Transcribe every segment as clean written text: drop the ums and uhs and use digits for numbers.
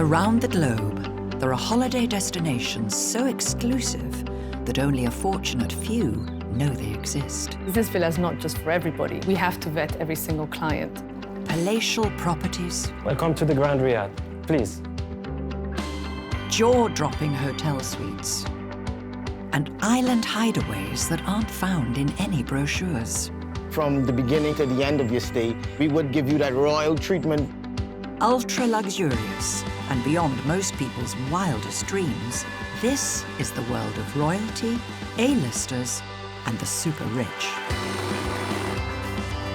Around the globe, there are holiday destinations so exclusive that only a fortunate few know they exist. This villa is not just for everybody. We have to vet every single client. Palatial properties. Welcome to the Grand Riyadh. Please. Jaw-dropping hotel suites. And island hideaways that aren't found in any brochures. From the beginning to the end of your stay, we would give you that royal treatment. Ultra-luxurious and beyond most people's wildest dreams, this is the world of royalty, A-listers, and the super rich.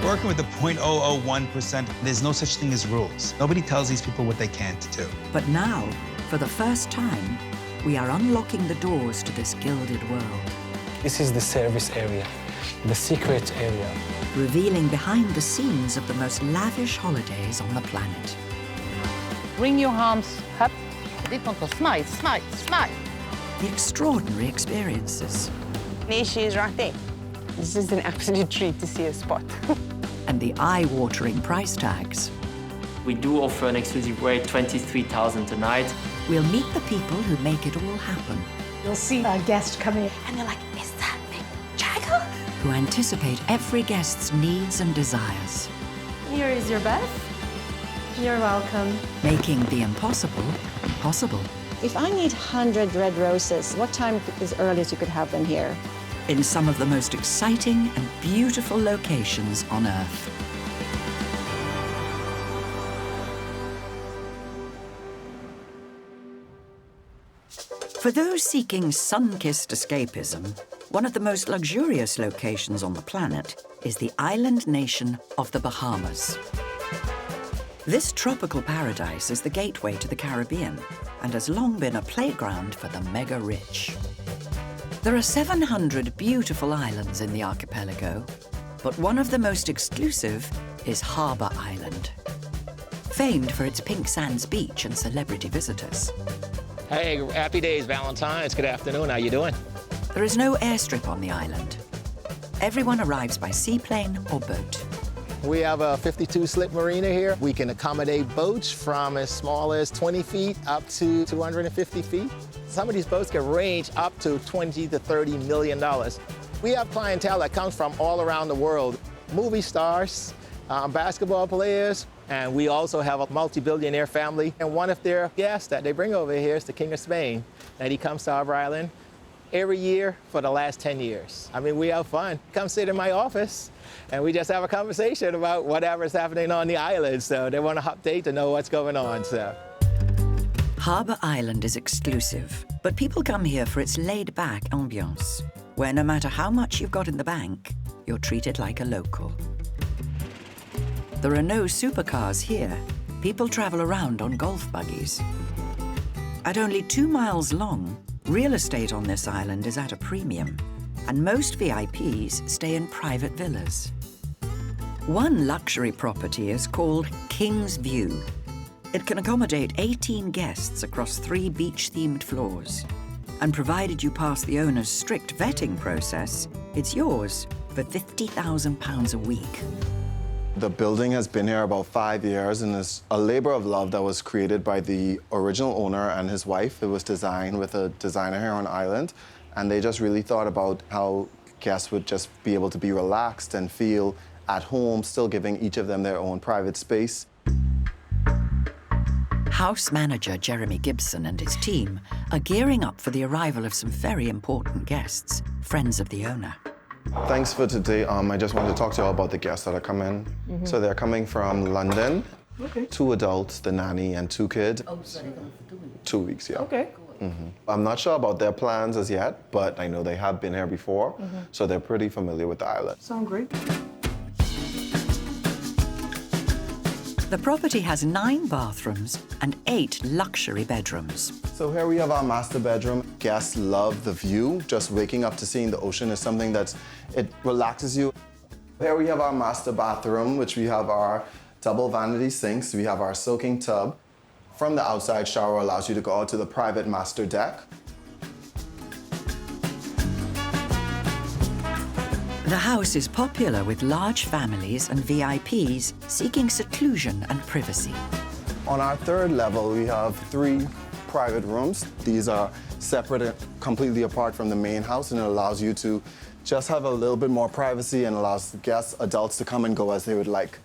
Working with the 0.001%, there's no such thing as rules. Nobody tells these people what they can't do. But now, for the first time, we are unlocking the doors to this gilded world. This is the service area, the secret area. Revealing behind the scenes of the most lavish holidays on the planet. Bring your arms up. Smile, smile, smile. The extraordinary experiences. Nishi is right there. This is an absolute treat to see a spot. And the eye-watering price tags. We do offer an exclusive rate, 23,000 a night. We'll meet the people who make it all happen. You'll see a guest come in, And they're like, is that Big Jagger? Who anticipate every guest's needs and desires. here is your best. You're welcome. Making the impossible possible. If I need 100 red roses, what time is earliest you could have them here? In some of the most exciting and beautiful locations on Earth. For those seeking sun-kissed escapism, one of the most luxurious locations on the planet is the island nation of the Bahamas. This tropical paradise is the gateway to the Caribbean and has long been a playground for the mega-rich. There are 700 beautiful islands in the archipelago, but one of the most exclusive is Harbour Island, famed for its pink sands beach and celebrity visitors. Hey, happy days, Valentine's. Good afternoon. How you doing? There is no airstrip on the island. Everyone arrives by seaplane or boat. We have a 52-slip marina here. We can accommodate boats from as small as 20 feet up to 250 feet. Some of these boats can range up to $20 to $30 million. We have clientele that comes from all around the world. Movie stars, basketball players, and we also have a multi-billionaire family. And one of their guests that they bring over here is the King of Spain. And he comes to Harbour Island every year for the last 10 years. I mean, we have fun. Come sit in my office, and we just have a conversation about whatever's happening on the island. So they want to update to know what's going on. So. Harbour Island is exclusive, but people come here for its laid-back ambiance, where no matter how much you've got in the bank, you're treated like a local. There are no supercars here. People travel around on golf buggies. At only 2 miles long, real estate on this island is at a premium, and most VIPs stay in private villas. One luxury property is called King's View. It can accommodate 18 guests across 3 beach-themed floors. And provided you pass the owner's strict vetting process, it's yours for £50,000 a week. The building has been here about 5 years and is a labor of love that was created by the original owner and his wife. It was designed with a designer here on island, and they just really thought about how guests would just be able to be relaxed and feel at home, still giving each of them their own private space. House manager Jeremy Gibson and his team are gearing up for the arrival of some very important guests, friends of the owner. Thanks for today. I just wanted to talk to you all about the guests that are coming. So they're coming from London. Okay. 2 adults, the nanny, and 2 kids. Oh, so they're going for 2 weeks. 2 weeks, yeah. Okay. I'm not sure about their plans as yet, but I know they have been here before, so they're pretty familiar with the island. Sound great. The property has 9 bathrooms and 8 luxury bedrooms. So here we have our master bedroom. Guests love the view. Just waking up to seeing the ocean is something it relaxes you. Here we have our master bathroom, which we have our double vanity sinks. We have our soaking tub. From the outside, shower allows you to go out to the private master deck. The house is popular with large families and VIPs seeking seclusion and privacy. On our third level, we have 3 private rooms. These are separate and completely apart from the main house, and it allows you to just have a little bit more privacy and allows guests, adults, to come and go as they would like.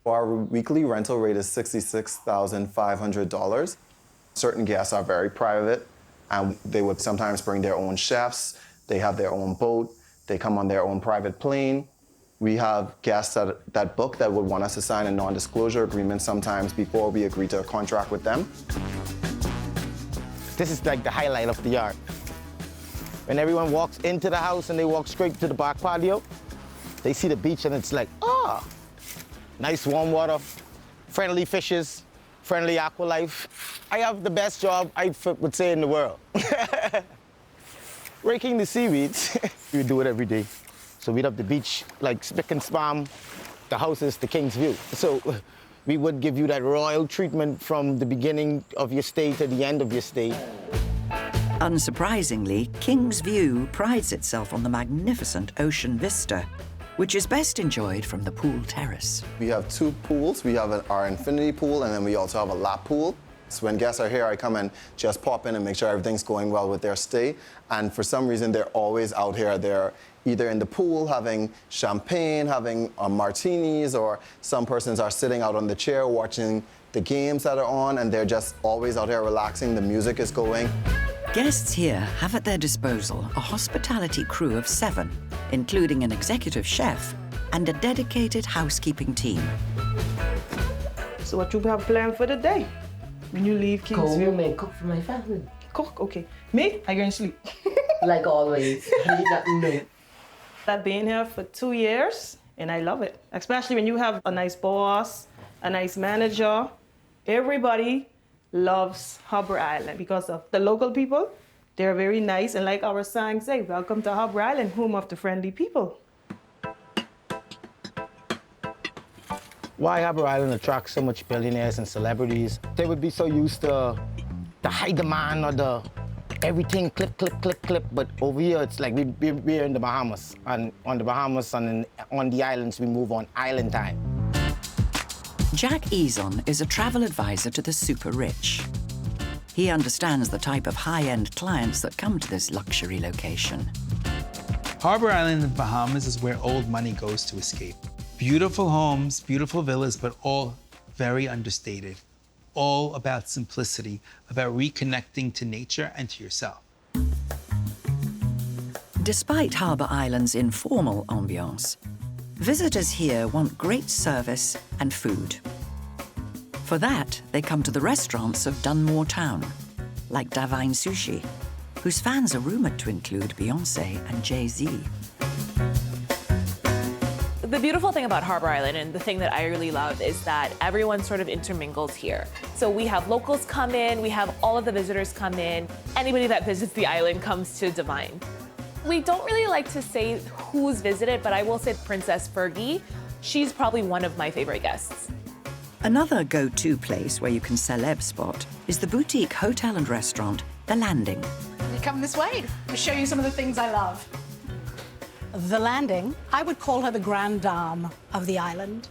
Our weekly rental rate is $66,500. Certain guests are very private, and they would sometimes bring their own chefs. They have their own boat. They come on their own private plane. We have guests that book that would want us to sign a non-disclosure agreement sometimes before we agree to a contract with them. This is like the highlight of the yard. When everyone walks into the house and they walk straight to the back patio, they see the beach and it's like, ah, nice warm water, friendly fishes, friendly aqua life. I have the best job, I would say, in the world. Raking the seaweeds, we do it every day. So we'd have the beach like spick and span, the house is the king's view. So we would give you that royal treatment from the beginning of your stay to the end of your stay. Unsurprisingly, King's View prides itself on the magnificent ocean vista, which is best enjoyed from the pool terrace. We have 2 pools. We have our infinity pool, and then we also have a lap pool. So when guests are here, I come and just pop in and make sure everything's going well with their stay. And for some reason, they're always out here. They're either in the pool having champagne, having martinis, or some persons are sitting out on the chair watching the games that are on, and they're just always out here relaxing. The music is going. Guests here have at their disposal a hospitality crew of 7, including an executive chef and a dedicated housekeeping team. So what you have planned for the day? When you leave King's View? Go cook for my family. Cook, okay. Me? I going to sleep. Like always. No. I've been here for 2 years, and I love it. Especially when you have a nice boss, a nice manager. Everybody loves Harbour Island because of the local people. They're very nice, and like our song say, welcome to Harbour Island, home of the friendly people. Why Harbour Island attracts so much billionaires and celebrities? They would be so used to the high demand or the everything clip, clip, clip, clip. But over here, it's like we're in the Bahamas. And on the Bahamas and on the islands, we move on island time. Jack Eason is a travel advisor to the super rich. He understands the type of high-end clients that come to this luxury location. Harbour Island in the Bahamas is where old money goes to escape. Beautiful homes, beautiful villas, but all very understated. All about simplicity, about reconnecting to nature and to yourself. Despite Harbour Island's informal ambiance, visitors here want great service and food. For that, they come to the restaurants of Dunmore Town, like Davine Sushi, whose fans are rumoured to include Beyoncé and Jay-Z. The beautiful thing about Harbour Island, and the thing that I really love, is that everyone sort of intermingles here. So we have locals come in, we have all of the visitors come in. Anybody that visits the island comes to Davine. We don't really like to say who's visited, but I will say Princess Fergie. She's probably one of my favorite guests. Another go-to place where you can celeb spot is the boutique hotel and restaurant, The Landing. You come this way to show you some of the things I love. The Landing, I would call her the grande dame of the island.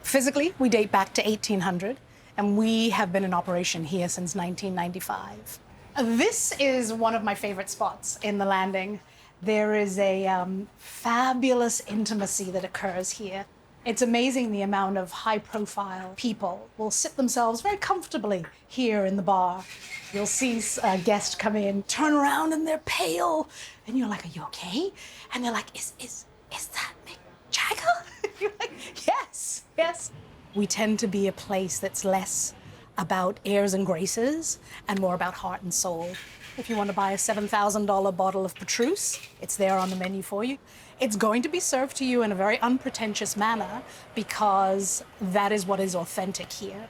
Physically, we date back to 1800, and we have been in operation here since 1995. This is one of my favorite spots in The Landing. There is a fabulous intimacy that occurs here. It's amazing the amount of high-profile people will sit themselves very comfortably here in the bar. You'll see a guest come in, turn around, and they're pale. And you're like, are you okay? And they're like, is that Mick Jagger? You're like, yes, yes. We tend to be a place that's less about airs and graces and more about heart and soul. If you want to buy a $7,000 bottle of Petrus, it's there on the menu for you. It's going to be served to you in a very unpretentious manner because that is what is authentic here.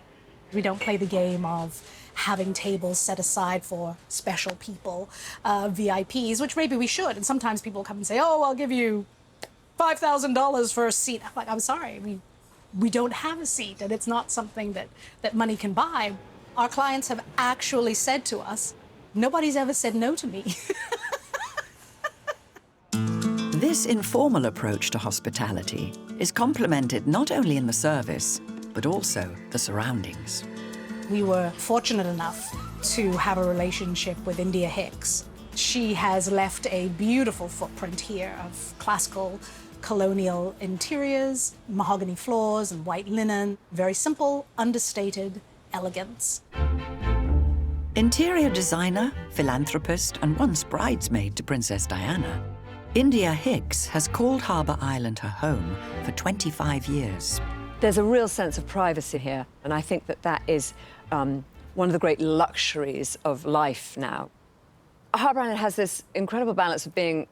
We don't play the game of having tables set aside for special people, VIPs, which maybe we should. And sometimes people come and say, oh, I'll give you $5,000 for a seat. I'm like, I'm sorry, we don't have a seat, and it's not something that money can buy. Our clients have actually said to us, nobody's ever said no to me. This informal approach to hospitality is complemented not only in the service, but also the surroundings. We were fortunate enough to have a relationship with India Hicks. She has left a beautiful footprint here of classical colonial interiors, mahogany floors and white linen. Very simple, understated elegance. Interior designer, philanthropist, and once bridesmaid to Princess Diana, India Hicks has called Harbour Island her home for 25 years. There's a real sense of privacy here, and I think that that is one of the great luxuries of life now. Harbour Island has this incredible balance of being,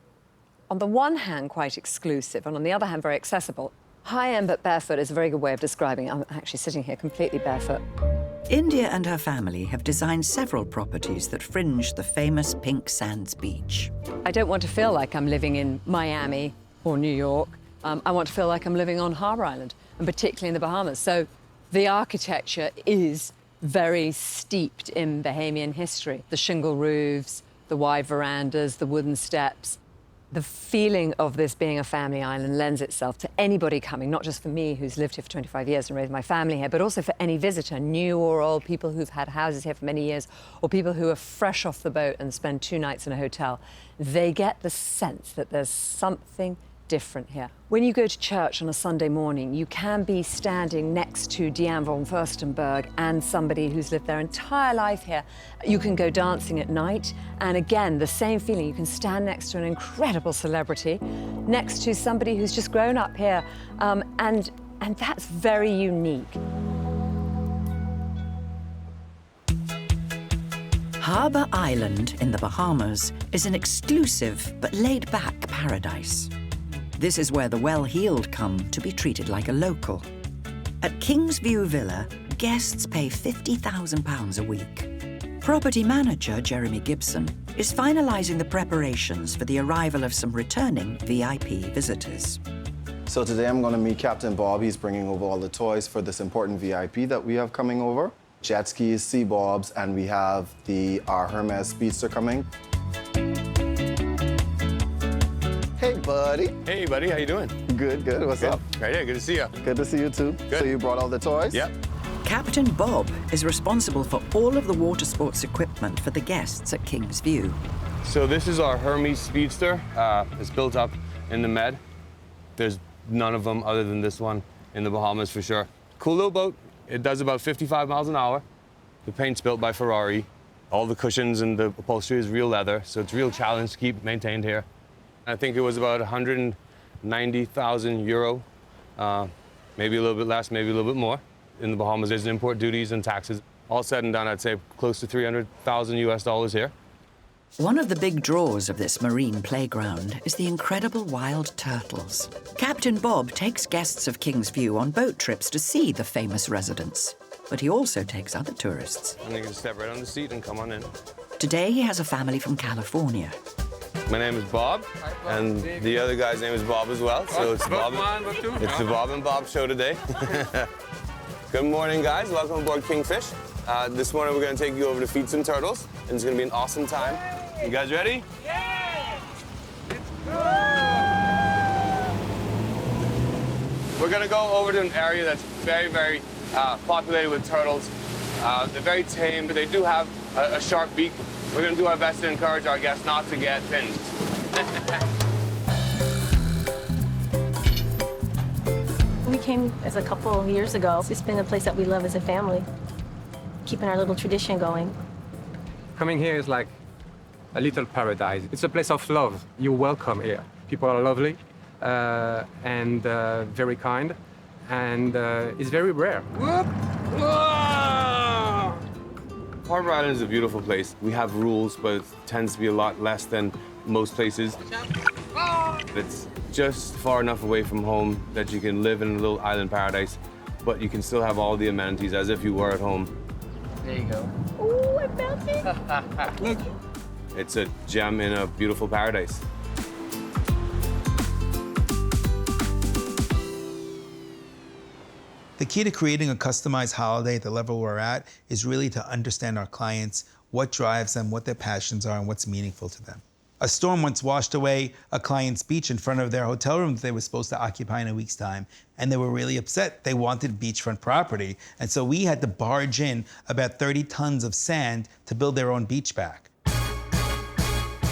on the one hand, quite exclusive, and on the other hand, very accessible. High-end but barefoot is a very good way of describing it. I'm actually sitting here completely barefoot. India and her family have designed several properties that fringe the famous Pink Sands beach. I don't want to feel like I'm living in Miami or New York. I want to feel like I'm living on Harbour Island, and particularly in the Bahamas. So the architecture is very steeped in Bahamian history. The shingle roofs, the wide verandas, the wooden steps. The feeling of this being a family island lends itself to anybody coming, not just for me, who's lived here for 25 years and raised my family here, but also for any visitor, new or old, people who've had houses here for many years, or people who are fresh off the boat and spend 2 nights in a hotel. They get the sense that there's something different here. When you go to church on a Sunday morning, you can be standing next to Diane von Furstenberg and somebody who's lived their entire life here. You can go dancing at night, and again, the same feeling. You can stand next to an incredible celebrity, next to somebody who's just grown up here, and that's very unique. Harbour Island in the Bahamas is an exclusive but laid-back paradise. This is where the well-heeled come to be treated like a local. At King's View Villa, guests pay £50,000 a week. Property manager Jeremy Gibson is finalising the preparations for the arrival of some returning VIP visitors. So today I'm going to meet Captain Bob. He's bringing over all the toys for this important VIP that we have coming over. Jet skis, sea bobs, and we have our Hermes Speedster coming. Hey, buddy. Hey, buddy. How you doing? Good, good. What's up? Right, yeah, good to see you. Good to see you, too. Good. So you brought all the toys? Yep. Captain Bob is responsible for all of the water sports equipment for the guests at King's View. So this is our Hermes Speedster. It's built up in the Med. There's none of them other than this one in the Bahamas for sure. Cool little boat. It does about 55 miles an hour. The paint's built by Ferrari. All the cushions and the upholstery is real leather, so it's a real challenge to keep maintained here. I think it was about 190,000 euro, maybe a little bit less, maybe a little bit more. In the Bahamas, there's import duties and taxes. All said and done, I'd say close to 300,000 US dollars here. One of the big draws of this marine playground is the incredible wild turtles. Captain Bob takes guests of King's View on boat trips to see the famous residents, but he also takes other tourists. And you can step right on the seat and come on in. Today, he has a family from California. My name is Bob, and the other guy's name is Bob as well. So it's the Bob and Bob show today. Good morning, guys. Welcome aboard Kingfish. This morning, we're going to take you over to feed some turtles, and it's going to be an awesome time. You guys ready? Yeah! We're going to go over to an area that's very, very populated with turtles. They're very tame, but they do have a sharp beak. We're going to do our best to encourage our guests not to get pinned. We came as a couple years ago. It's been a place that we love as a family, keeping our little tradition going. Coming here is like a little paradise. It's a place of love. You're welcome here. People are lovely and very kind, and it's very rare. Harbour Island is a beautiful place. We have rules, but it tends to be a lot less than most places. It's just far enough away from home that you can live in a little island paradise, but you can still have all the amenities as if you were at home. There you go. Ooh, I felt it. Look. It's a gem in a beautiful paradise. The key to creating a customized holiday at the level we're at is really to understand our clients, what drives them, what their passions are, and what's meaningful to them. A storm once washed away a client's beach in front of their hotel room that they were supposed to occupy in a week's time, and they were really upset. They wanted beachfront property, and so we had to barge in about 30 tons of sand to build their own beach back.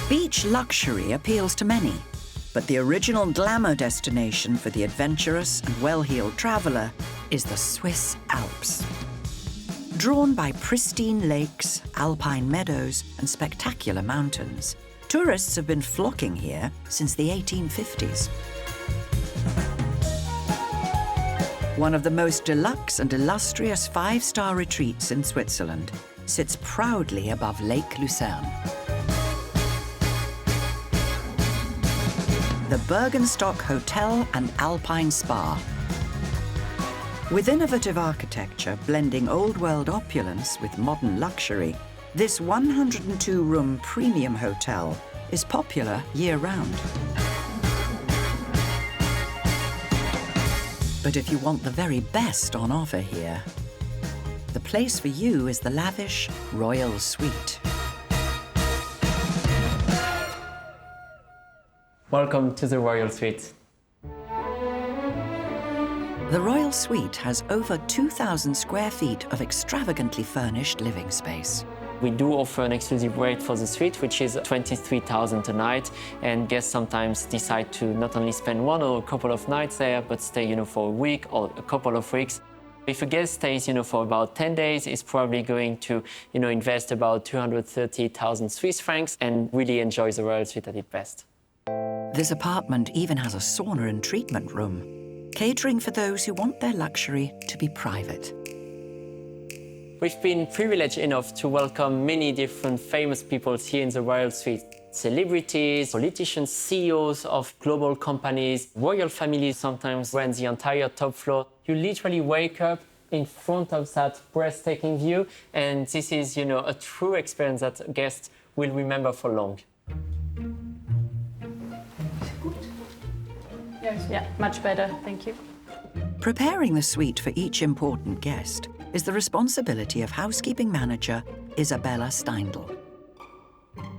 Beach luxury appeals to many, but the original glamour destination for the adventurous and well-heeled traveler is the Swiss Alps. Drawn by pristine lakes, alpine meadows, and spectacular mountains, tourists have been flocking here since the 1850s. One of the most deluxe and illustrious five-star retreats in Switzerland sits proudly above Lake Lucerne. The Burgenstock Hotel and Alpine Spa. With innovative architecture blending old-world opulence with modern luxury, this 102-room premium hotel is popular year-round. But if you want the very best on offer here, the place for you is the lavish Royal Suite. Welcome to the Royal Suite. The Royal Suite has over 2,000 square feet of extravagantly furnished living space. We do offer an exclusive rate for the suite, which is 23,000 a night, and guests sometimes decide to not only spend one or a couple of nights there, but stay, for a week or a couple of weeks. If a guest stays, for about 10 days, is probably going to, invest about 230,000 Swiss francs and really enjoy the Royal Suite at its best. This apartment even has a sauna and treatment room, catering for those who want their luxury to be private. We've been privileged enough to welcome many different famous people here in the Royal Suite. Celebrities, politicians, CEOs of global companies, royal families sometimes rent the entire top floor. You literally wake up in front of that breathtaking view, and this is, a true experience that guests will remember for long. Yes. Yeah, much better, thank you. Preparing the suite for each important guest is the responsibility of housekeeping manager Isabella Steindl.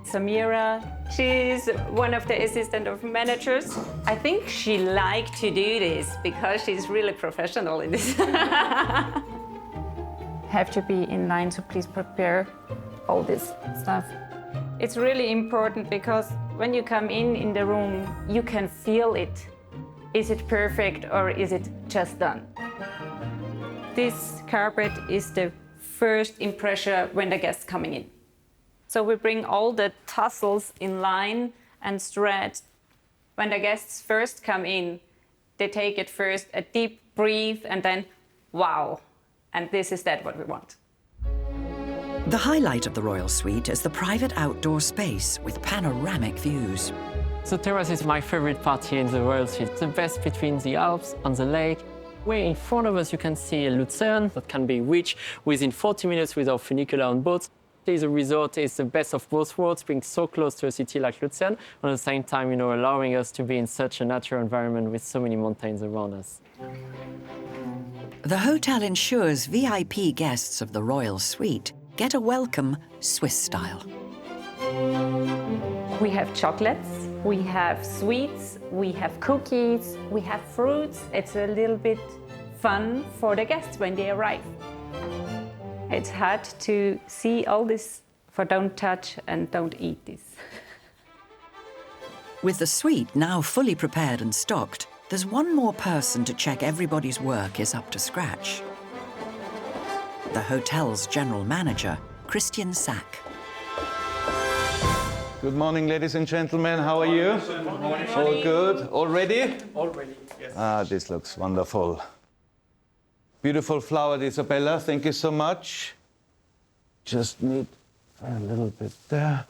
Samira, she's one of the assistant of managers. I think she liked to do this because she's really professional in this. Have to be in line, so please prepare all this stuff. It's really important because when you come in the room, you can feel it. Is it perfect or is it just done? This carpet is the first impression when the guests coming in. So we bring all the tassels in line and straight. When the guests first come in, they take it first, a deep breath, and then, wow. And this is what we want. The highlight of the Royal Suite is the private outdoor space with panoramic views. The terrace is my favorite part here in the Royal Suite. The best between the Alps and the lake. Way in front of us, you can see Lucerne that can be reached within 40 minutes with our funicular on boats. The resort is the best of both worlds, being so close to a city like Lucerne, and at the same time, allowing us to be in such a natural environment with so many mountains around us. The hotel ensures VIP guests of the Royal Suite get a welcome Swiss style. We have chocolates, we have sweets, we have cookies, we have fruits. It's a little bit fun for the guests when they arrive. It's hard to see all this for don't touch and don't eat this. With the suite now fully prepared and stocked, there's one more person to check everybody's work is up to scratch. The hotel's general manager, Christian Sack. Good morning, ladies and gentlemen. How are you? Good morning. All good? All ready? All ready, yes. Ah, this looks wonderful. Beautiful flowered Isabella, thank you so much. Just need a little bit there.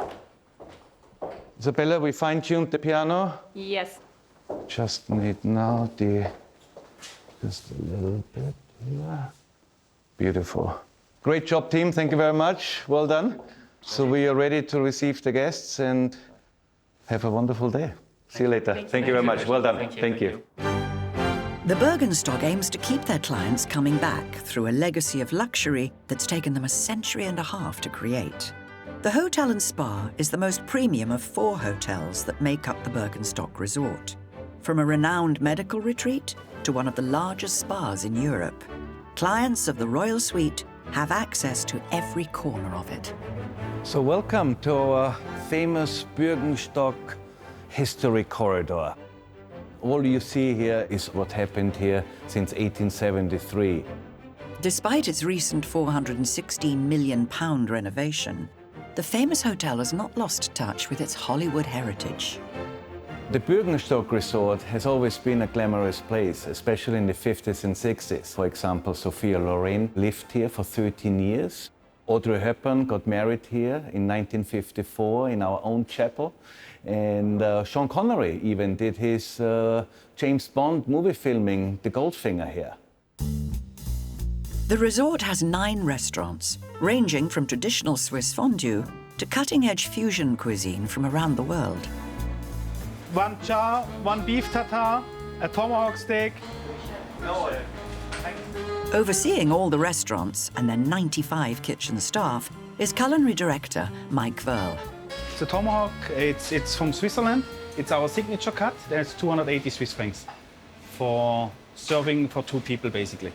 Isabella, we fine-tuned the piano. Yes. Just need now just a little bit here. Beautiful. Great job, team. Thank you very much. Well done. So we are ready to receive the guests and have a wonderful day. See you later. Thank you very much. Well done. Thank you. The Burgenstock aims to keep their clients coming back through a legacy of luxury that's taken them a century and a half to create. The Hotel and Spa is the most premium of 4 hotels that make up the Burgenstock Resort, from a renowned medical retreat to one of the largest spas in Europe. Clients of the Royal Suite have access to every corner of it. So welcome to our famous Burgenstock history corridor. All you see here is what happened here since 1873. Despite its recent £416 million renovation, the famous hotel has not lost touch with its Hollywood heritage. The Burgenstock Resort has always been a glamorous place, especially in the 50s and 60s. For example, Sophia Loren lived here for 13 years. Audrey Hepburn got married here in 1954 in our own chapel. And Sean Connery even did his James Bond movie filming, The Goldfinger, here. The resort has 9 restaurants, ranging from traditional Swiss fondue to cutting-edge fusion cuisine from around the world. 1 char, 1 beef tartare, a tomahawk steak. Overseeing all the restaurants and their 95 kitchen staff is culinary director Mike Verl. The tomahawk, it's from Switzerland. It's our signature cut. There's 280 Swiss francs for serving for 2 people, basically.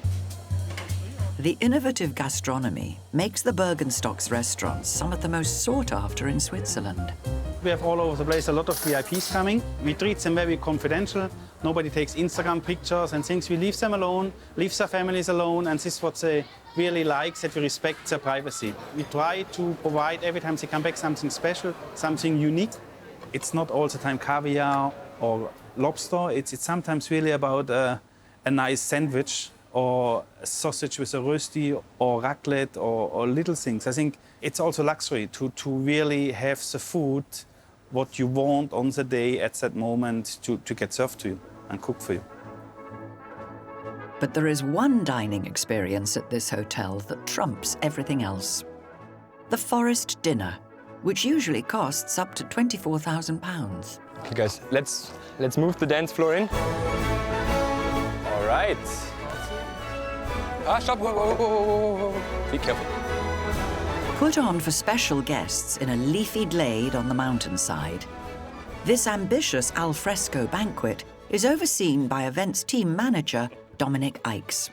The innovative gastronomy makes the Burgenstock's restaurants some of the most sought after in Switzerland. We have all over the place a lot of VIPs coming. We treat them very confidential. Nobody takes Instagram pictures and things. We leave them alone, leave their families alone, and this is what they really like, that we respect their privacy. We try to provide every time they come back something special, something unique. It's not all the time caviar or lobster. It's sometimes really about a nice sandwich or a sausage with a rösti or raclette or little things. I think it's also luxury to really have the food what you want on the day at that moment to get served to you and cooked for you. But there is one dining experience at this hotel that trumps everything else. The forest dinner, which usually costs up to £24,000. Okay, guys, let's move the dance floor in. All right. Ah, stop! Whoa, whoa, whoa, whoa, whoa. Be careful. Put on for special guests in a leafy glade on the mountainside, this ambitious al fresco banquet is overseen by events team manager Dominic Ikes.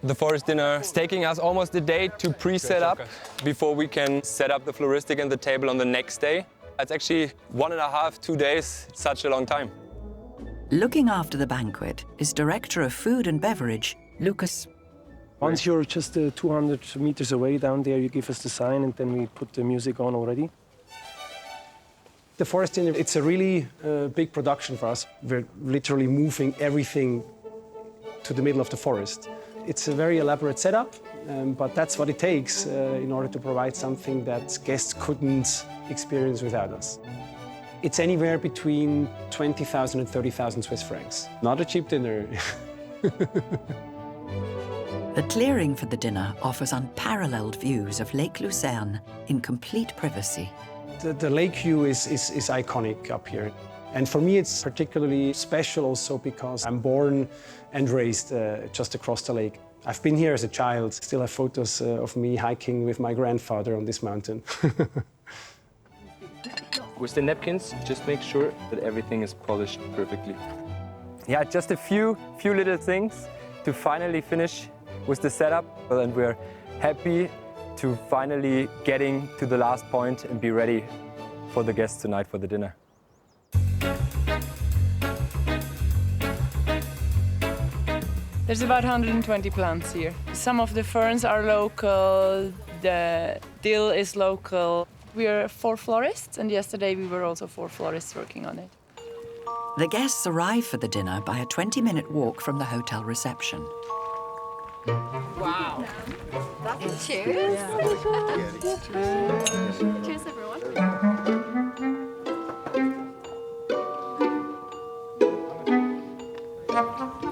The forest dinner is taking us almost a day to pre-set up before we can set up the floristic and the table on the next day. It's actually 1.5, 2 days. It's such a long time. Looking after the banquet is Director of Food and Beverage, Lucas. Once you're just 200 meters away down there, you give us the sign and then we put the music on already. The forest dinner, it's a really big production for us. We're literally moving everything to the middle of the forest. It's a very elaborate setup, but that's what it takes in order to provide something that guests couldn't experience without us. It's anywhere between 20,000 and 30,000 Swiss francs. Not a cheap dinner. The clearing for the dinner offers unparalleled views of Lake Lucerne in complete privacy. The lake view is iconic up here. And for me, it's particularly special also because I'm born and raised just across the lake. I've been here as a child. Still have photos of me hiking with my grandfather on this mountain. With the napkins, just make sure that everything is polished perfectly. Yeah, just a few little things to finally finish with the setup, and we're happy to finally getting to the last point and be ready for the guests tonight for the dinner. There's about 120 plants here. Some of the ferns are local, the dill is local. We are 4 florists, and yesterday we were also 4 florists working on it. The guests arrive for the dinner by a 20-minute walk from the hotel reception. Wow. Cheers. Cheers, everyone.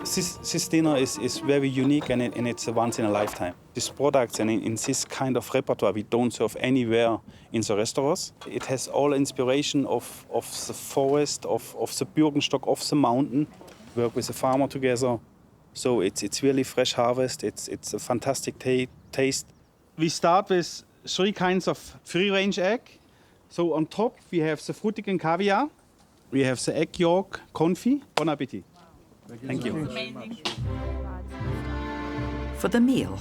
This dinner is very unique and it's a once in a lifetime. These products and in this kind of repertoire we don't serve anywhere in the restaurants. It has all inspiration of the forest, of the Burgenstock, of the mountain. Work with the farmer together. So it's really fresh harvest. It's a fantastic taste. We start with 3 kinds of free-range egg. So on top, we have the Frutigen caviar. We have the egg yolk confit. Bon appetit. Thank you. For the meal,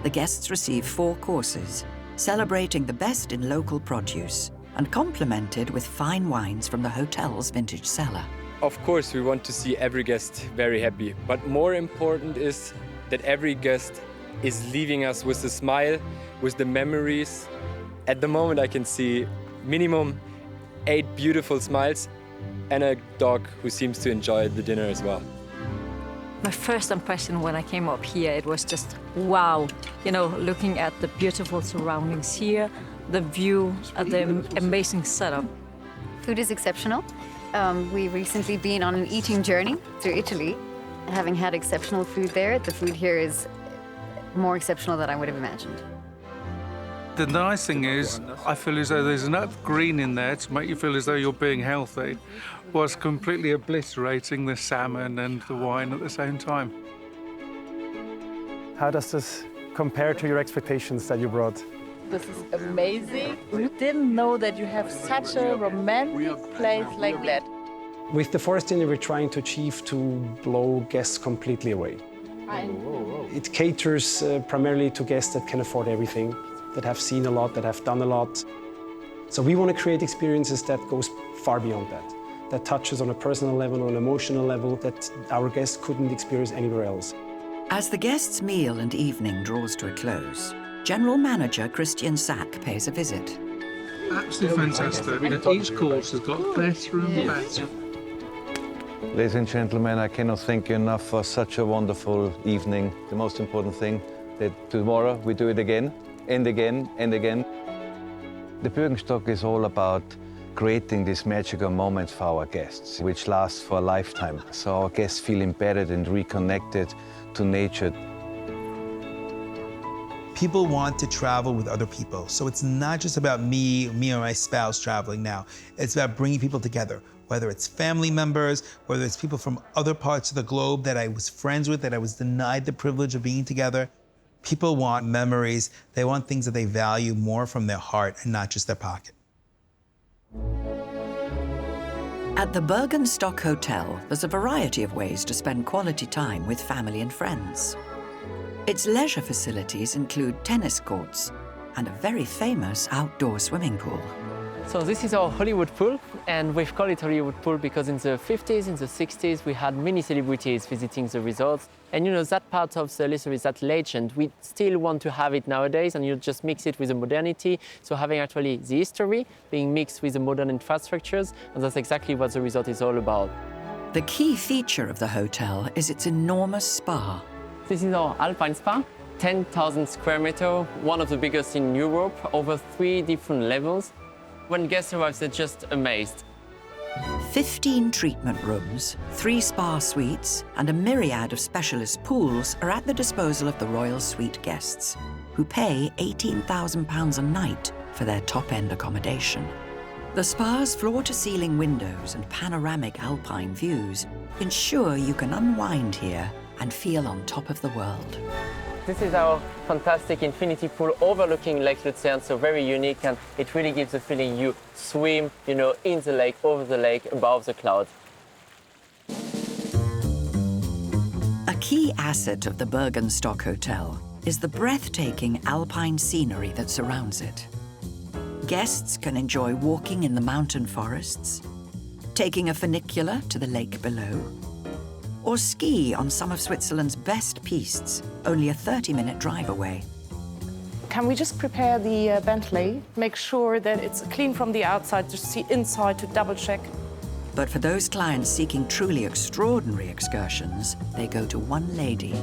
the guests receive 4 courses, celebrating the best in local produce and complemented with fine wines from the hotel's vintage cellar. Of course, we want to see every guest very happy, but more important is that every guest is leaving us with a smile, with the memories. At the moment, I can see minimum 8 beautiful smiles and a dog who seems to enjoy the dinner as well. My first impression when I came up here, it was just wow. You know, looking at the beautiful surroundings here, the view, the amazing setup. Food is exceptional. We've recently been on an eating journey through Italy. Having had exceptional food there, the food here is more exceptional than I would have imagined. The nice thing is, I feel as though there's enough green in there to make you feel as though you're being healthy, whilst completely obliterating the salmon and the wine at the same time. How does this compare to your expectations that you brought? This is amazing. We didn't know that you have such a romantic place like that. With the forest dinner, we're trying to achieve to blow guests completely away. It caters primarily to guests that can afford everything, that have seen a lot, that have done a lot. So we want to create experiences that goes far beyond that touches on a personal level, on an emotional level, that our guests couldn't experience anywhere else. As the guests' meal and evening draws to a close, General Manager Christian Sack pays a visit. Absolutely fantastic. Each course has got better and better. Ladies and gentlemen, I cannot thank you enough for such a wonderful evening. The most important thing, that tomorrow we do it again, and again, and again. The Burgenstock is all about creating these magical moments for our guests, which lasts for a lifetime. So our guests feel embedded and reconnected to nature. People want to travel with other people. So it's not just about me or my spouse traveling now. It's about bringing people together, whether it's family members, whether it's people from other parts of the globe that I was friends with, that I was denied the privilege of being together. People want memories. They want things that they value more from their heart and not just their pocket. At the Burgenstock Hotel, there's a variety of ways to spend quality time with family and friends. Its leisure facilities include tennis courts and a very famous outdoor swimming pool. So this is our Hollywood pool, and we've called it Hollywood pool because in the 50s, in the 60s, we had many celebrities visiting the resorts. And you know, that part of the history, that legend, we still want to have it nowadays, and you just mix it with the modernity. So having actually the history being mixed with the modern infrastructures, and that's exactly what the resort is all about. The key feature of the hotel is its enormous spa. This is our Alpine Spa, 10,000 square meters, one of the biggest in Europe, over 3 different levels. When guests arrive, they're just amazed. 15 treatment rooms, 3 spa suites, and a myriad of specialist pools are at the disposal of the Royal Suite guests, who pay £18,000 a night for their top-end accommodation. The spa's floor-to-ceiling windows and panoramic alpine views ensure you can unwind here and feel on top of the world. This is our fantastic infinity pool overlooking Lake Lucerne, so very unique, and it really gives the feeling you swim, you know, in the lake, over the lake, above the clouds. A key asset of the Burgenstock Hotel is the breathtaking alpine scenery that surrounds it. Guests can enjoy walking in the mountain forests, taking a funicular to the lake below, or ski on some of Switzerland's best pistes, only a 30-minute drive away. Can we just prepare the Bentley? Make sure that it's clean from the outside, just see inside to double check. But for those clients seeking truly extraordinary excursions, they go to one lady.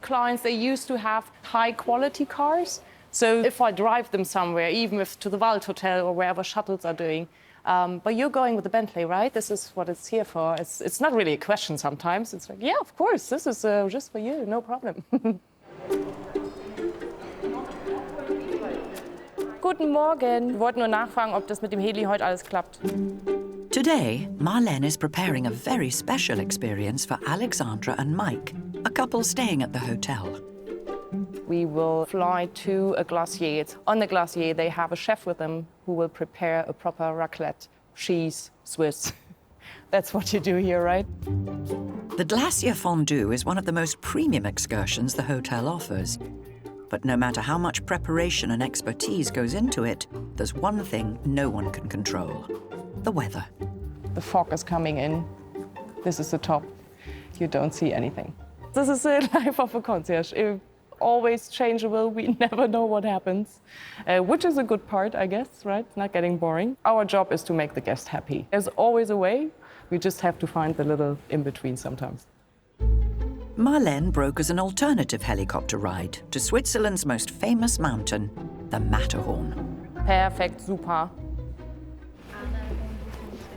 Clients, they used to have high-quality cars. So if I drive them somewhere, even if to the Wald Hotel or wherever shuttles are doing, but you're going with the Bentley, right? This is what it's here for. It's not really a question sometimes. It's like, yeah, of course, this is just for you, no problem. Guten Morgen. Wir wollten nur nachfragen, ob das mit dem Heli heute alles klappt. Today, Marlene is preparing a very special experience for Alexandra and Mike, a couple staying at the hotel. we will fly to a glacier. On the glacier, they have a chef with them who will prepare a proper raclette, cheese, Swiss. That's what you do here, right? The glacier fondue is one of the most premium excursions the hotel offers. But no matter how much preparation and expertise goes into it, there's one thing no one can control: the weather. The fog is coming in. This is the top. You don't see anything. This is the life of a concierge. Always changeable. We never know what happens, which is a good part, I guess, right? It's not getting boring. Our job is to make the guest happy. There's always a way. We just have to find the little in-between sometimes. Marlene brokers an alternative helicopter ride to Switzerland's most famous mountain, the Matterhorn. Perfect, super.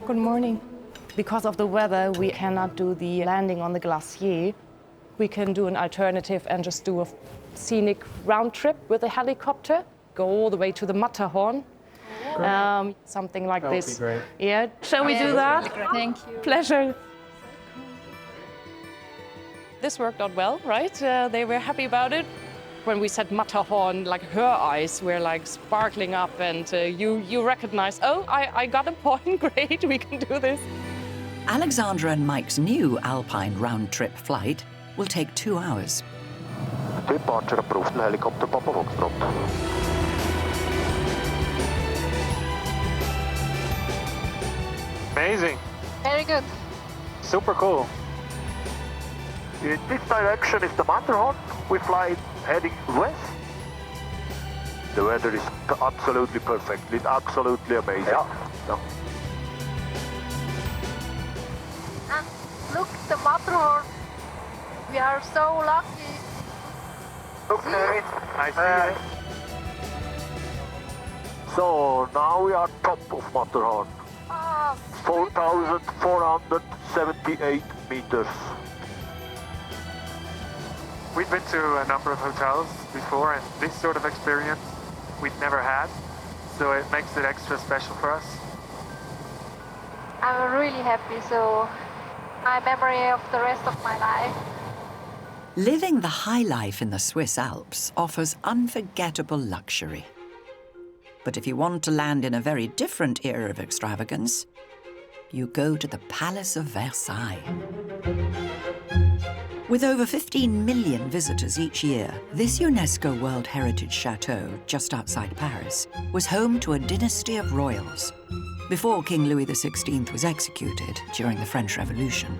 Good morning. Because of the weather, we cannot do the landing on the glacier. We can do an alternative and just do a scenic round trip with a helicopter, go all the way to the Matterhorn. Something like this. That would be great. Yeah, shall we do that? Thank you. Pleasure. This worked out well, right? They were happy about it. When we said Matterhorn, like her eyes were like sparkling up, and you recognize, oh, I got a point, great, we can do this. Alexandra and Mike's new Alpine round-trip flight will take 2 hours. Departure approved, helicopter Papa Foxtrot. Amazing. Very good. Super cool. In this direction is the Matterhorn. We fly heading west. The weather is absolutely perfect. It's absolutely amazing. Yeah. And look, the Matterhorn. We are so lucky. Okay. I see it. So now we are top of Matterhorn. 4,478 meters. We've been to a number of hotels before, and this sort of experience we've never had, so it makes it extra special for us. I'm really happy, so my memory of the rest of my life. Living the high life in the Swiss Alps offers unforgettable luxury. But if you want to land in a very different era of extravagance, you go to the Palace of Versailles. With over 15 million visitors each year, this UNESCO World Heritage Chateau, just outside Paris, was home to a dynasty of royals, before King Louis XVI was executed during the French Revolution.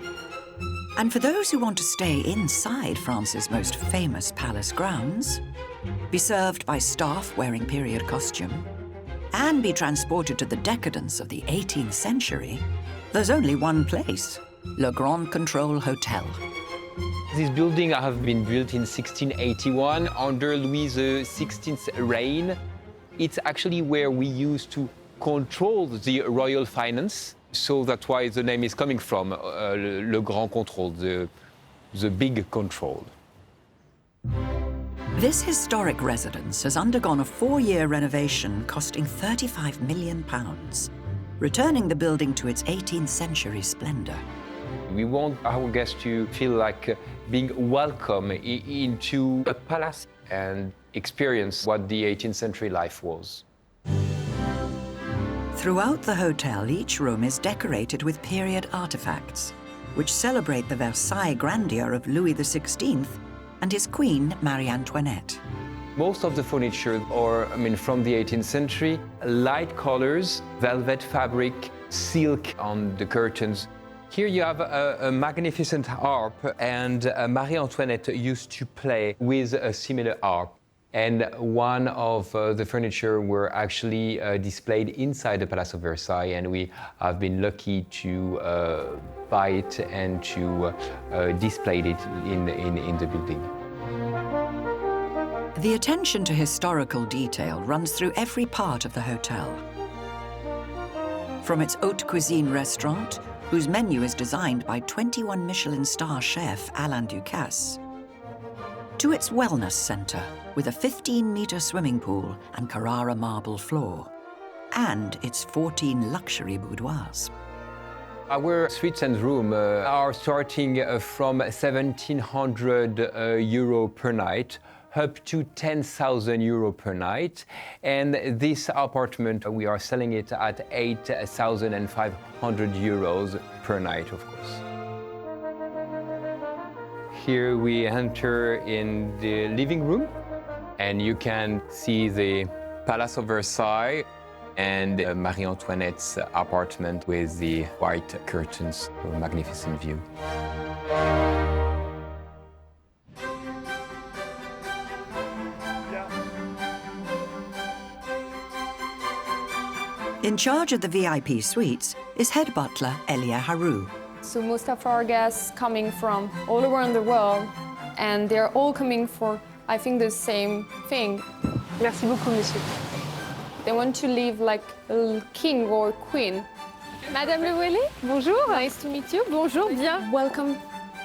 And for those who want to stay inside France's most famous palace grounds, be served by staff wearing period costume, and be transported to the decadence of the 18th century, there's only one place, Le Grand Controle Hotel. These buildings have been built in 1681 under Louis XVI's reign. It's actually where we used to control the royal finance, so that's why the name is coming from, Le Grand Controle, the big control. This historic residence has undergone a 4-year renovation costing £35 million, returning the building to its 18th century splendor. We want our guests to feel like being welcome into a palace and experience what the 18th century life was. Throughout the hotel, each room is decorated with period artifacts, which celebrate the Versailles grandeur of Louis XVI and his queen, Marie Antoinette. Most of the furniture are, from the 18th century, light colors, velvet fabric, silk on the curtains. Here you have a magnificent harp, and Marie Antoinette used to play with a similar harp. And one of the furniture were actually displayed inside the Palace of Versailles, and we have been lucky to buy it and to display it in the building. The attention to historical detail runs through every part of the hotel. From its haute cuisine restaurant, whose menu is designed by 21 Michelin star chef Alain Ducasse, to its wellness center with a 15-meter swimming pool and Carrara marble floor, and its 14 luxury boudoirs. Our suites and rooms are starting from €1,700 per night up to 10,000 euro per night. And this apartment, we are selling it at 8,500 euros per night, of course. Here we enter in the living room, and you can see the Palace of Versailles and Marie Antoinette's apartment with the white curtains, a magnificent view. In charge of the VIP suites is head butler Elia Haru. So most of our guests coming from all around the world, and they're all coming for, I think, the same thing. Merci beaucoup, monsieur. They want to live like a king or a queen. Madame Le Ouellet, bonjour. Nice to meet you. Bonjour, bien. Welcome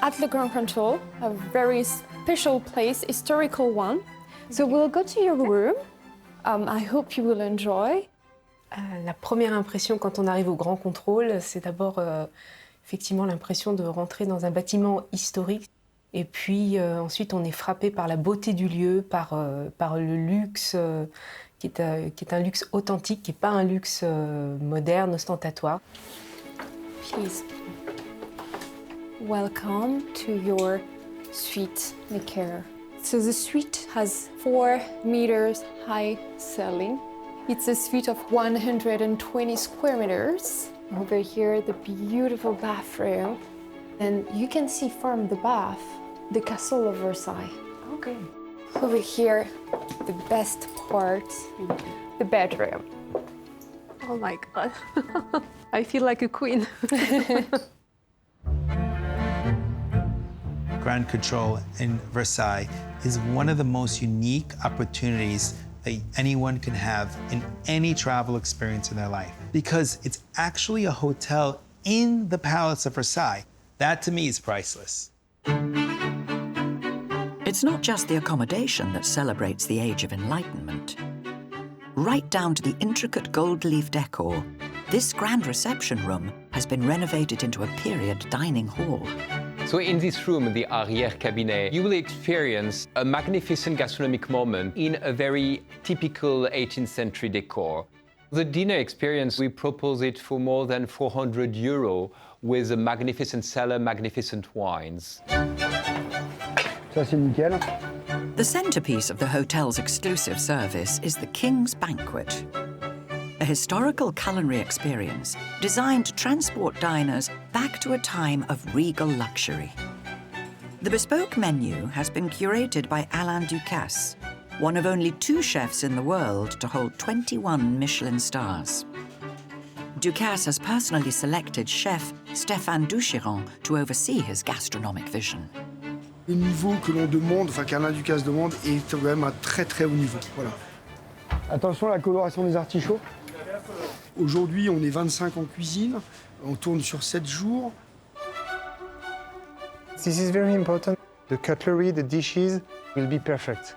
at the Grand Controle, a very special place, historical one. So we'll go to your room. I hope you will enjoy. La première impression quand on arrive au Grand Controle, c'est d'abord effectivement l'impression de rentrer dans un bâtiment historique. Et puis ensuite, on est frappé par la beauté du lieu, par le luxe, qui est un luxe authentique, qui n'est pas un luxe moderne, ostentatoire. Please, welcome to your suite, Necker. So the suite has 4 meters high ceiling. It's a suite of 120 square meters. Over here, the beautiful bathroom. And you can see from the bath, the Castle of Versailles. Okay. Over here, the best part, the bedroom. Oh my God. I feel like a queen. Grand Controle in Versailles is one of the most unique opportunities that anyone can have in any travel experience in their life, because it's actually a hotel in the Palace of Versailles. That, to me, is priceless. It's not just the accommodation that celebrates the Age of Enlightenment. Right down to the intricate gold leaf decor, this grand reception room has been renovated into a period dining hall. So in this room, the arrière cabinet, you will experience a magnificent gastronomic moment in a very typical 18th century decor. The dinner experience, we propose it for more than 400 euro with a magnificent cellar, magnificent wines. Ça, c'est nickel. The centerpiece of the hotel's exclusive service is the King's Banquet, a historical culinary experience designed to transport diners back to a time of regal luxury. The bespoke menu has been curated by Alain Ducasse, one of only 2 chefs in the world to hold 21 Michelin stars. Ducasse has personally selected chef Stéphane Douchiron to oversee his gastronomic vision. Le niveau que l'on demande, enfin qu'Alain Ducasse demande, est quand même un très très haut niveau. Voilà. Attention à la coloration des artichauts. Aujourd'hui, on est 25 en cuisine. On tourne sur 7 jours. This is very important. The cutlery, the dishes will be perfect.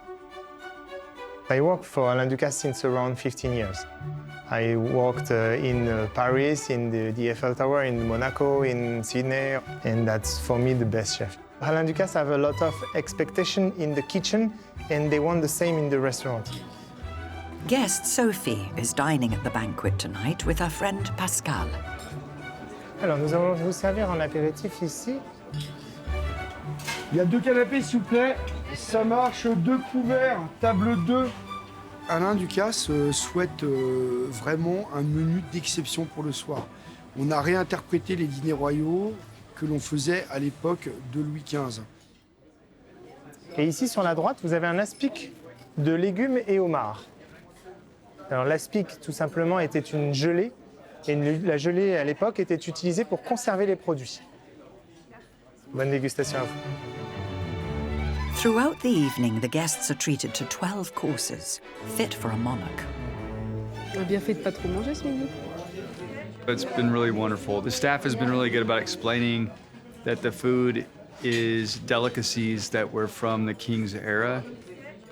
I work for Alain Ducasse since around 15 years. I worked in Paris, in the Eiffel Tower, in Monaco, in Sydney, and that's for me the best chef. Alain Ducasse have a lot of expectation in the kitchen, and they want the same in the restaurant. Guest Sophie is dining at the banquet tonight with her friend Pascal. Alors, nous allons vous servir en apéritif ici. Il y a 2 canapés, s'il vous plaît. Ça marche, 2 couverts, table 2. Alain Ducasse souhaite vraiment un menu d'exception pour le soir. On a réinterprété les dîners royaux que l'on faisait à l'époque de Louis XV. Et ici, sur la droite, vous avez un aspic de légumes et homards. Alors l'aspic, tout simplement, était une gelée. Et la gelée, à l'époque, était utilisée pour conserver les produits. Bonne dégustation à vous. Throughout the evening, the guests are treated to 12 courses, fit for a monarch. On a bien fait de pas trop manger ce midi. It's been really wonderful. The staff has been really good about explaining that the food is delicacies that were from the King's era.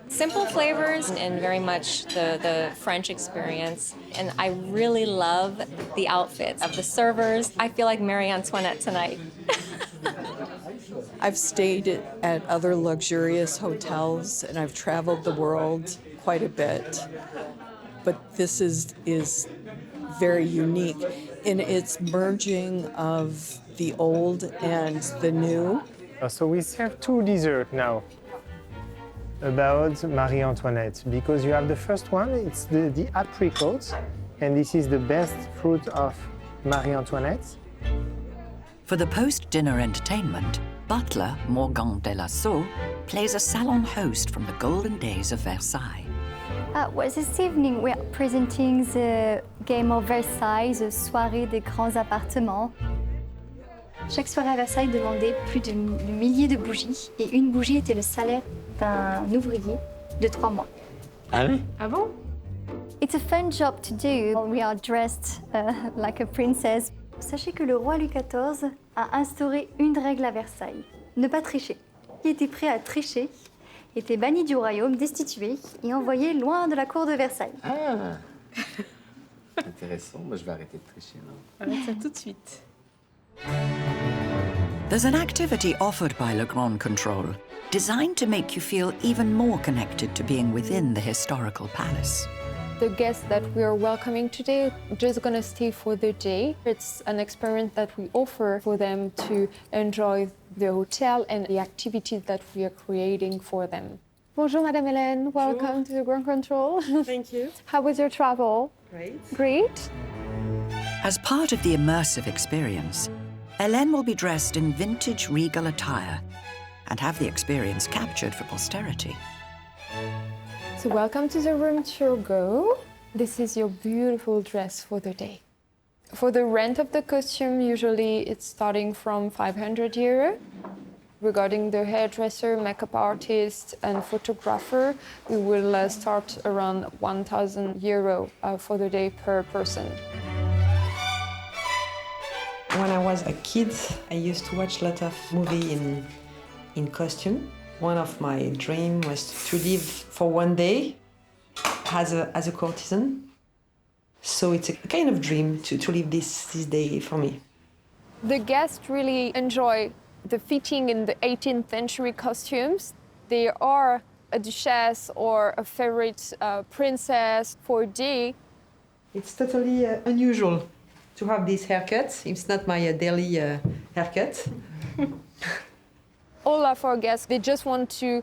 Simple flavors and very much the French experience. And I really love the outfits of the servers. I feel like Marie Antoinette tonight. I've stayed at other luxurious hotels and I've traveled the world quite a bit, but this is very unique in its merging of the old and the new. So we serve 2 desserts now about Marie Antoinette, because you have the first one, it's the apricots, and this is the best fruit of Marie Antoinette. For the post-dinner entertainment, butler Morgan de la Sceaux plays a salon host from the golden days of Versailles. Well, this evening we are presenting the game of Versailles, the soirée des grands appartements. Chaque soirée à Versailles demandait plus de milliers de bougies et une bougie était le salaire d'un ouvrier de 3 mois. Ah oui? Ah bon? It's a fun job to do. We are dressed like a princess. Sachez que le roi Louis XIV a instauré une règle à Versailles, ne pas tricher. Qui était prêt à tricher était banni du royaume, destitué et envoyé loin de la cour de Versailles. Ah! Intéressant, moi je vais arrêter de tricher. On va faire ça tout de suite. There's an activity offered by Le Grand Controle designed to make you feel even more connected to being within the historical palace. The guests that we are welcoming today are just going to stay for the day. It's an experience that we offer for them to enjoy the hotel and the activities that we are creating for them. Bonjour, Madame Hélène. Welcome to the Grand Controle. Thank you. How was your travel? Great. Great. As part of the immersive experience, Hélène will be dressed in vintage regal attire and have the experience captured for posterity. So welcome to the room to go. This is your beautiful dress for the day. For the rent of the costume, usually it's starting from 500 euro. Regarding the hairdresser, makeup artist, and photographer, we will start around 1,000 euro for the day per person. When I was a kid, I used to watch a lot of movies in costume. One of my dreams was to live for one day as a courtesan. So it's a kind of dream to live this day for me. The guests really enjoy the fitting in the 18th century costumes. They are a duchess or a favorite princess for a day. It's totally unusual to have this haircut. It's not my daily haircut. All of our guests, they just want to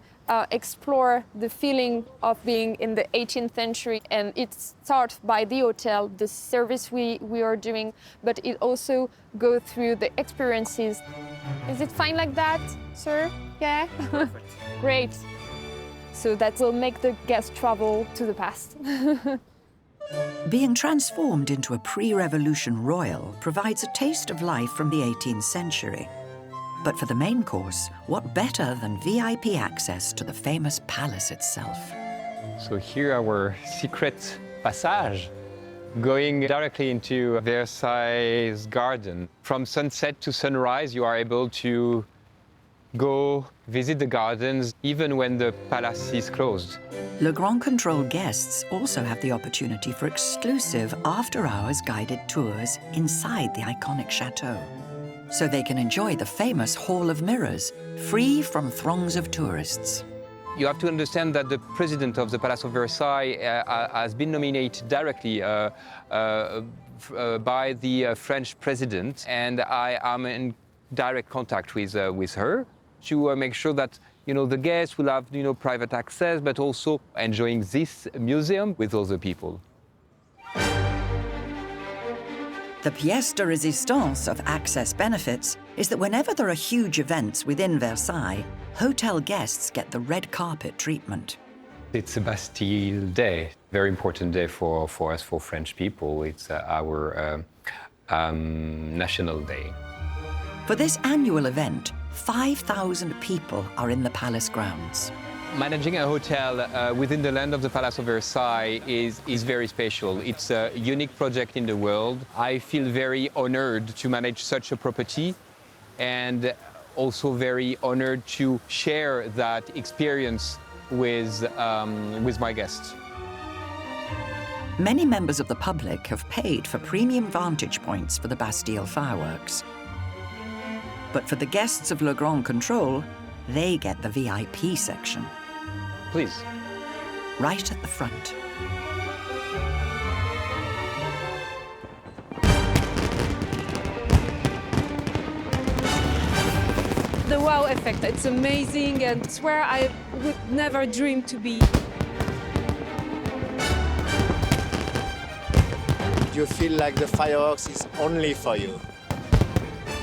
explore the feeling of being in the 18th century, and it starts by the hotel, the service we are doing, but it also goes through the experiences. Is it fine like that, sir? Yeah? Perfect. Great. So that will make the guest travel to the past. Being transformed into a pre-revolution royal provides a taste of life from the 18th century. But for the main course, what better than VIP access to the famous palace itself? So here our secret passage, going directly into Versailles garden. From sunset to sunrise, you are able to go visit the gardens even when the palace is closed. Le Grand Controle guests also have the opportunity for exclusive after-hours guided tours inside the iconic chateau, so they can enjoy the famous Hall of Mirrors, free from throngs of tourists. You have to understand that the president of the Palace of Versailles has been nominated directly by the French president, and I am in direct contact with her to make sure that the guests will have private access, but also enjoying this museum with other people. The pièce de résistance of access benefits is that whenever there are huge events within Versailles, hotel guests get the red carpet treatment. It's a Bastille Day, very important day for us, for French people. It's our national day. For this annual event, 5,000 people are in the palace grounds. Managing a hotel within the land of the Palace of Versailles is very special. It's a unique project in the world. I feel very honored to manage such a property, and also very honored to share that experience with my guests. Many members of the public have paid for premium vantage points for the Bastille fireworks. But for the guests of Le Grand Controle, they get the VIP section. Please. Right at the front. The wow effect, it's amazing, and it's where I would never dream to be. You feel like the fireworks is only for you.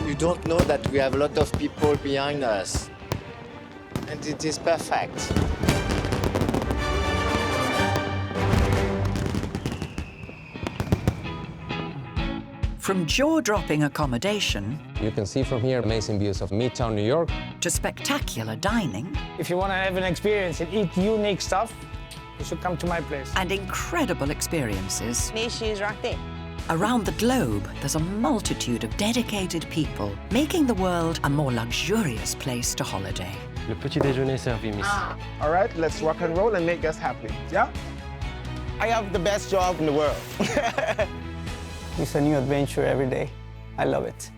You don't know that we have a lot of people behind us. And it is perfect. From jaw-dropping accommodation... You can see from here amazing views of Midtown, New York. ...to spectacular dining... If you want to have an experience and eat unique stuff, you should come to my place. ...and incredible experiences... Around the globe, there's a multitude of dedicated people making the world a more luxurious place to holiday. Le petit déjeuner servi, miss. All right, let's rock and roll and make us happy, yeah? I have the best job in the world. It's a new adventure every day. I love it.